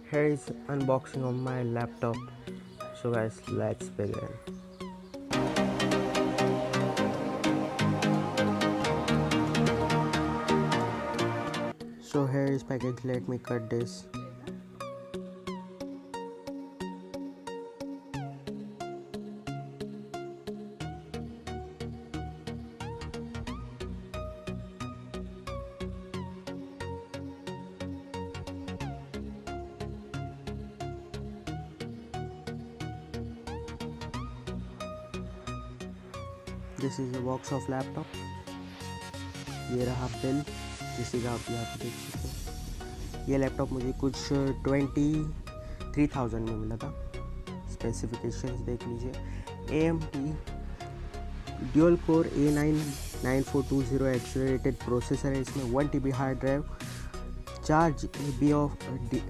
Here is unboxing of my laptop. So guys, let's begin. So here is package. Let me cut this. This is a box of laptop. ये रहा bill जिसे आप यहाँ पे देख सकते हैं। ये लैपटॉप मुझे कुछ 23,000 में मिला था। स्पेसिफिकेशंस देख लीजिए। AMD dual core A9 9420 accelerated processor है। इसमें 1 TB hard drive, 4 GB of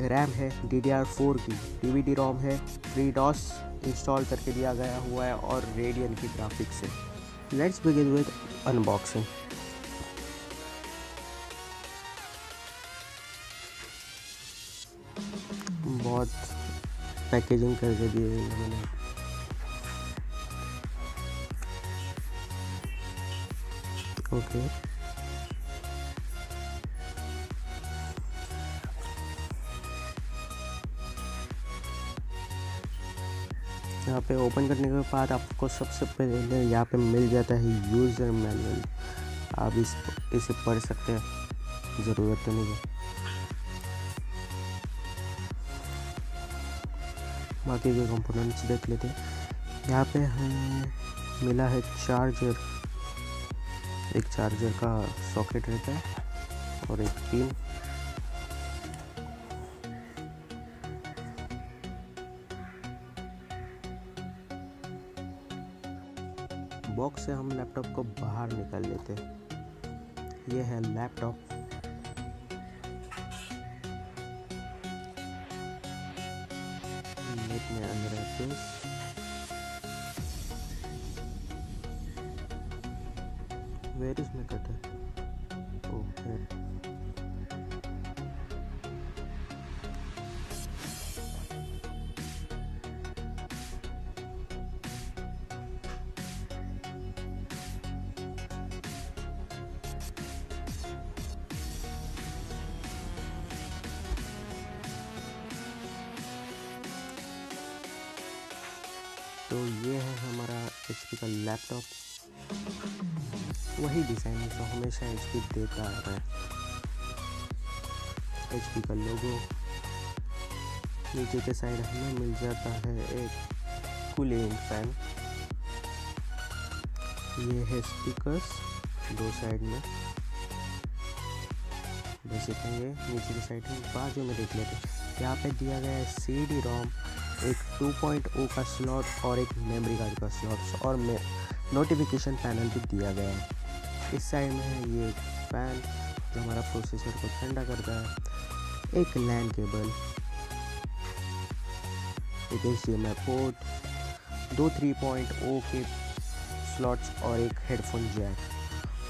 RAM है, DDR4 की DVD रोम है, FreeDOS इंस्टॉल करके दिया गया हुआ है और रेडियन की ग्राफिक्स है। Let's begin with unboxing. बहुत पैकेजिंग करके दी है मैंने। ओके, यहाँ पे ओपन करने के बाद आपको सबसे पहले यहाँ पे मिल जाता है यूज़र मैनुअल। आप इसे पढ़ सकते हैं, ज़रूरत तो नहीं है। बाकी के कंपोनेंट्स देख लेते हैं। यहाँ पे हमें मिला है चार्जर, एक चार्जर का सॉकेट रहता है और एक पिन। बॉक्स से हम लैपटॉप को बाहर निकाल लेते हैं। ये है laptop. Let me unwrap this. Where is my cutter? Oh, here. तो ये है हमारा HP का लैपटॉप। वही डिज़ाइन है जो हमेशा HP देता आ रहा है। HP का लोगो। नीचे के साइड हमें मिल जाता है एक कूलिंग फैन। ये है स्पीकर्स दो साइड में, जैसे कि ये नीचे की साइड में बाजू में देख लेते हैं। यहाँ पे दिया गया है CD रोम, एक 2.0 का स्लॉट और एक मेमोरी कार्ड का स्लॉट और नोटिफिकेशन पैनल भी दिया गया है। इस साइड में है ये फैन जो हमारा प्रोसेसर को ठंडा करता है। एक लैन केबल, एक HDMI पोर्ट, 2 3.0 के स्लॉट्स और एक हेडफोन जैक,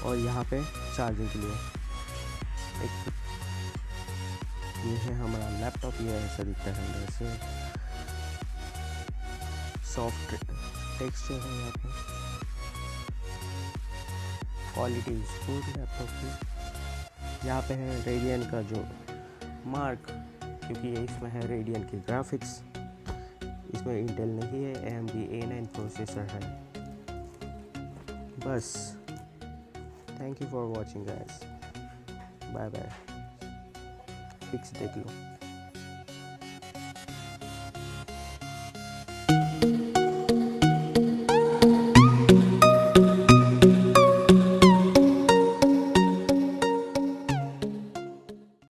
और यहाँ पे चार्जिंग के लिए एक। ये है हमारा लैपटॉप। ये ऐसा दिखता है अंदर से। सॉफ्ट टेक्सचर है यहाँ पे। क्वालिटी इज गुड लैपटॉप की। यहाँ पे है रेडियन का जो मार्क, क्योंकि ये इसमें है रेडियन की ग्राफिक्स। इसमें इंटेल नहीं है, AMD A9 प्रोसेसर है। बस, thank you for watching guys, bye bye. Fix देख लो।